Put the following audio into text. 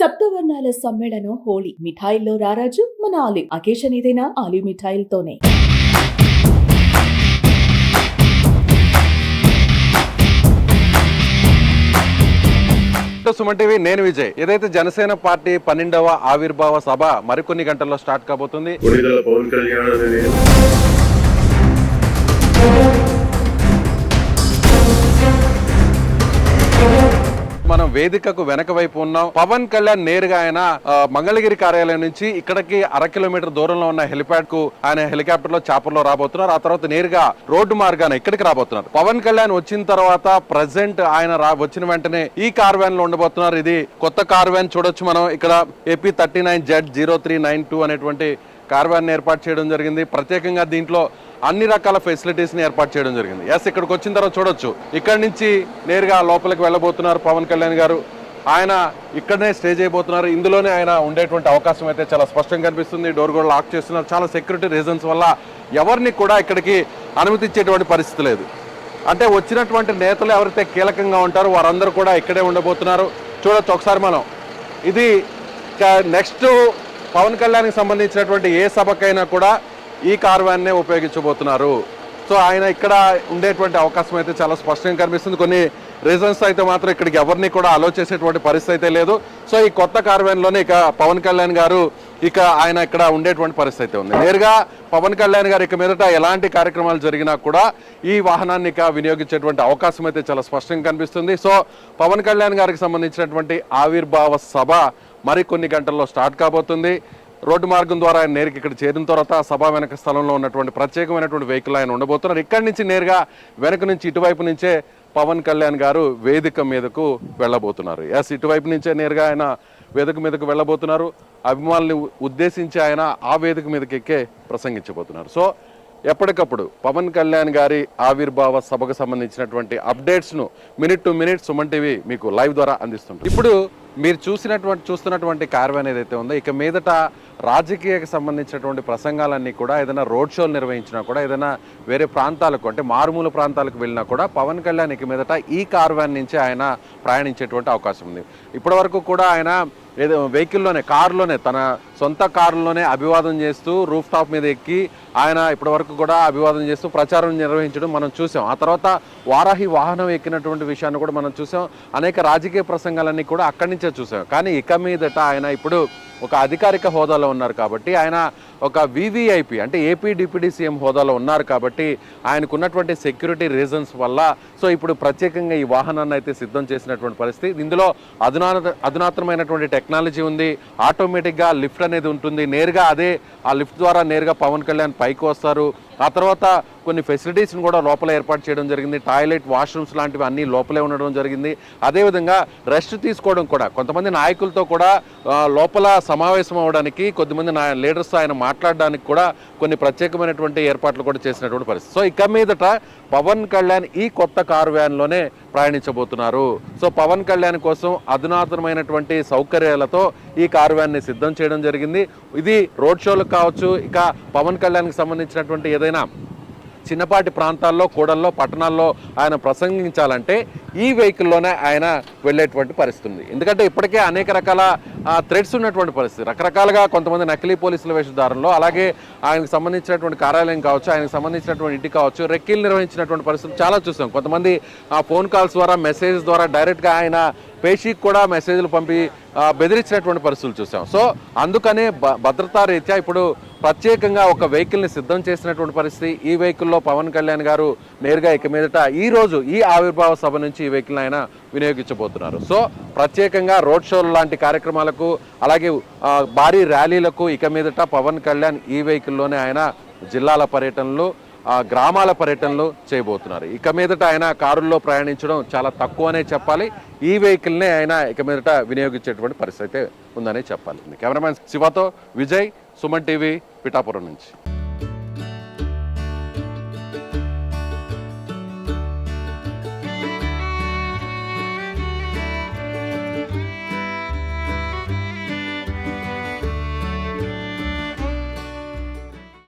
సప్తవర్ణాల సమ్మేళనం హోళీ. మిఠాయిల్లో రారాజు మన ఆలివ్. అకేషన్ ఏదైనా ఆలివ్ మిఠాయిలతోనే. సుమన్ టీవీ, నేను విజయ్. ఏదైతే జనసేన పార్టీ 12వ ఆవిర్భావ సభ మరికొన్ని గంటల్లో స్టార్ట్ కాబోతుంది. పవన్ కళ్యాణ్ మనం వేదికకు వెనక వైపు ఉన్నాం. పవన్ కళ్యాణ్ నేరుగా ఆయన మంగళగిరి కార్యాలయం నుంచి ఇక్కడికి 1/2 కిలోమీటర్ దూరంలో ఉన్న హెలిప్యాడ్ కు ఆయన హెలికాప్టర్ లో చాపర్ లో రాబోతున్నారు. ఆ తర్వాత నేరుగా రోడ్డు మార్గాన ఇక్కడికి రాబోతున్నారు. పవన్ కళ్యాణ్ వచ్చిన తర్వాత ప్రజెంట్ ఆయన వచ్చిన వెంటనే ఈ కార్ వ్యాన్ లో ఉండబోతున్నారు. ఇది కొత్త కార్ వ్యాన్ చూడొచ్చు మనం. ఇక్కడ AP 39Z0392 అనేటువంటి కార్ వ్యాన్ ఏర్పాటు చేయడం జరిగింది. ప్రత్యేకంగా దీంట్లో అన్ని రకాల ఫెసిలిటీస్ ని ఏర్పాటు చేయడం జరిగింది. ఇక్కడికి వచ్చిన తర్వాత చూడొచ్చు, ఇక్కడ నుంచి నేరుగా లోపలికి వెళ్ళబోతున్నారు పవన్ కళ్యాణ్ గారు. ఆయన ఇక్కడనే స్టే చేయబోతున్నారు. ఇందులోనే ఆయన ఉండేటువంటి అవకాశం అయితే చాలా స్పష్టంగా కనిపిస్తుంది. డోర్ కూడా లాక్ చేస్తున్నారు. చాలా సెక్యూరిటీ రీజన్స్ వల్ల ఎవరిని కూడా ఇక్కడికి అనుమతించేటువంటి పరిస్థితి లేదు. అంటే వచ్చినటువంటి నేతలు ఎవరైతే కీలకంగా ఉంటారో వారందరూ కూడా ఇక్కడే ఉండబోతున్నారు. చూడొచ్చు ఒకసారి మనం. ఇది నెక్స్ట్ పవన్ కళ్యాణ్కి సంబంధించినటువంటి ఏ సభకైనా కూడా ఈ కార్ వ్యాన్నే ఉపయోగించబోతున్నారు. సో ఆయన ఇక్కడ ఉండేటువంటి అవకాశం అయితే చాలా స్పష్టంగా కనిపిస్తుంది. కొన్ని రీజన్స్ అయితే మాత్రం ఇక్కడికి ఎవరిని కూడా అలో చేసేటువంటి పరిస్థితి అయితే లేదు. సో ఈ కొత్త కార్ వ్యాన్లోనే ఇక పవన్ కళ్యాణ్ గారు ఆయన ఇక్కడ ఉండేటువంటి పరిస్థితి ఉంది. నేరుగా పవన్ కళ్యాణ్ గారు ఇక మీదట ఎలాంటి కార్యక్రమాలు జరిగినా కూడా ఈ వాహనాన్ని వినియోగించేటువంటి అవకాశం అయితే చాలా స్పష్టంగా కనిపిస్తుంది. సో పవన్ కళ్యాణ్ గారికి సంబంధించినటువంటి ఆవిర్భావ సభ మరికొన్ని గంటల్లో స్టార్ట్ కాబోతుంది. రోడ్డు మార్గం ద్వారా ఆయన నేరుగా ఇక్కడ చేరిన తర్వాత సభా వెనక స్థలంలో ఉన్నటువంటి ప్రత్యేకమైనటువంటి వెహికల్ ఆయన ఉండబోతున్నారు. ఇక్కడి నుంచి నేరుగా వెనక నుంచి ఇటువైపు నుంచే పవన్ కళ్యాణ్ గారు వేదిక మీదకు వెళ్ళబోతున్నారు. ఇటువైపు నుంచే నేరుగా ఆయన వేదిక మీదకు వెళ్ళబోతున్నారు. అభిమానుల్ని ఉద్దేశించి ఆయన ఆ వేదిక మీదకి ఎక్కే ప్రసంగించబోతున్నారు. సో ఎప్పటికప్పుడు పవన్ కళ్యాణ్ గారి ఆవిర్భావ సభకు సంబంధించినటువంటి అప్డేట్స్ను minute to minute Suman TV మీకు లైవ్ ద్వారా అందిస్తుంది. ఇప్పుడు మీరు చూస్తున్నటువంటి కార్వాన్ ఏదైతే ఉందో ఇక మీదట రాజకీయకు సంబంధించినటువంటి ప్రసంగాలన్నీ కూడా ఏదైనా రోడ్ షోలు నిర్వహించినా కూడా ఏదైనా వేరే ప్రాంతాలకు అంటే మారుమూల ప్రాంతాలకు వెళ్ళినా కూడా పవన్ కళ్యాణ్ ఇక మీదట ఈ కార్వాన్ నుంచి ఆయన ప్రయాణించేటువంటి అవకాశం ఉంది. ఇప్పటి వరకు కూడా ఆయన ఏదో వెహికల్లోనే కారులోనే తన సొంత కారులోనే అభివాదం చేస్తూ రూఫ్ టాప్ మీద ఎక్కి ఆయన ఇప్పటి వరకు కూడా అభివాదం చేస్తూ ప్రచారం నిర్వహించడం మనం చూసాం. ఆ తర్వాత వారాహి వాహనం ఎక్కినటువంటి విషయాన్ని కూడా మనం చూసాం. అనేక రాజకీయ ప్రసంగాలన్నీ కూడా అక్కడి నుంచే చూసాం. కానీ ఇక మీదట ఆయన ఇప్పుడు ఒక అధికారిక హోదాలో ఉన్నారు కాబట్టి ఆయన ఒక VVIP అంటే AP డిప్యూటీ CM హోదాలో ఉన్నారు కాబట్టి ఆయనకున్నటువంటి సెక్యూరిటీ రీజన్స్ వల్ల సో ఇప్పుడు ప్రత్యేకంగా ఈ వాహనాన్ని అయితే సిద్ధం చేసినటువంటి పరిస్థితి. ఇందులో అధునాతనమైనటువంటి టెక్నాలజీ ఉంది. ఆటోమేటిక్గా లిఫ్ట్ అనేది ఉంటుంది. నేరుగా ఆ లిఫ్ట్ ద్వారా నేరుగా పవన్ కళ్యాణ్ పైకి వస్తారు. ఆ తర్వాత కొన్ని ఫెసిలిటీస్ని కూడా లోపల ఏర్పాటు చేయడం జరిగింది. టాయిలెట్, వాష్రూమ్స్ లాంటివి అన్నీ లోపలే ఉండడం జరిగింది. అదేవిధంగా రెస్ట్ తీసుకోవడం కూడా కొంతమంది నాయకులతో కూడా లోపల సమావేశం అవ్వడానికి కొద్దిమంది లీడర్స్ ఆయన మాట్లాడడానికి కూడా కొన్ని ప్రత్యేకమైనటువంటి ఏర్పాట్లు కూడా చేసినటువంటి పరిస్థితి. సో ఇక మీదట పవన్ కళ్యాణ్ ఈ కొత్త కారు వ్యాన్లోనే ప్రయాణించబోతున్నారు. సో పవన్ కళ్యాణ్ కోసం అధునాతనమైనటువంటి సౌకర్యాలతో ఈ కారు వ్యాన్ని సిద్ధం చేయడం జరిగింది. ఇది రోడ్ షోలకు కావచ్చు, ఇక పవన్ కళ్యాణ్కి సంబంధించినటువంటి ఏదైనా చిన్నపాటి ప్రాంతాల్లో, కూడల్లో, పట్టణాల్లో ఆయన ప్రసంగించాలంటే ఈ వెహికల్లోనే ఆయన వెళ్ళేటువంటి పరిస్థితి ఉంది. ఎందుకంటే ఇప్పటికే అనేక రకాల థ్రెడ్స్ ఉన్నటువంటి పరిస్థితి. రకరకాలుగా కొంతమంది నకిలీ పోలీసుల వేషధారంలో, అలాగే ఆయనకు సంబంధించినటువంటి కార్యాలయం కావచ్చు, ఆయనకు సంబంధించినటువంటి ఇంటి కావచ్చు, రెక్కీలు నిర్వహించినటువంటి పరిస్థితులు చాలా చూసాం. కొంతమంది ఫోన్ కాల్స్ ద్వారా, మెసేజ్ ద్వారా డైరెక్ట్గా ఆయన పేషీకి కూడా మెసేజ్లు పంపి బెదిరించినటువంటి పరిస్థితులు చూసాం. సో అందుకనే భద్రతా రీత్యా ఇప్పుడు ప్రత్యేకంగా ఒక వెహికల్ని సిద్ధం చేసినటువంటి పరిస్థితి. ఈ వెహికల్లో పవన్ కళ్యాణ్ గారు నేరుగా ఇక మీదట ఈ రోజు ఈ ఆవిర్భావ సభ నుంచి ఈ వెహికల్ని ఆయన వినియోగించబోతున్నారు. సో ప్రత్యేకంగా రోడ్ షోలు లాంటి కార్యక్రమాలకు, అలాగే భారీ ర్యాలీలకు ఇక మీదట పవన్ కళ్యాణ్ ఈ వెహికల్లోనే ఆయన జిల్లాల పర్యటనలు, గ్రామాల పర్యటనలు చేయబోతున్నారు. ఇక మీదట ఆయన కారుల్లో ప్రయాణించడం చాలా తక్కువనే చెప్పాలి. ఈ వెహికల్నే ఆయన ఇక మీదట వినియోగించేటువంటి పరిస్థితి ఉందనే చెప్పాలి. కెమెరామెన్ శివతో విజయ్, సుమన్ టీవీ, పిఠాపురం నుంచి.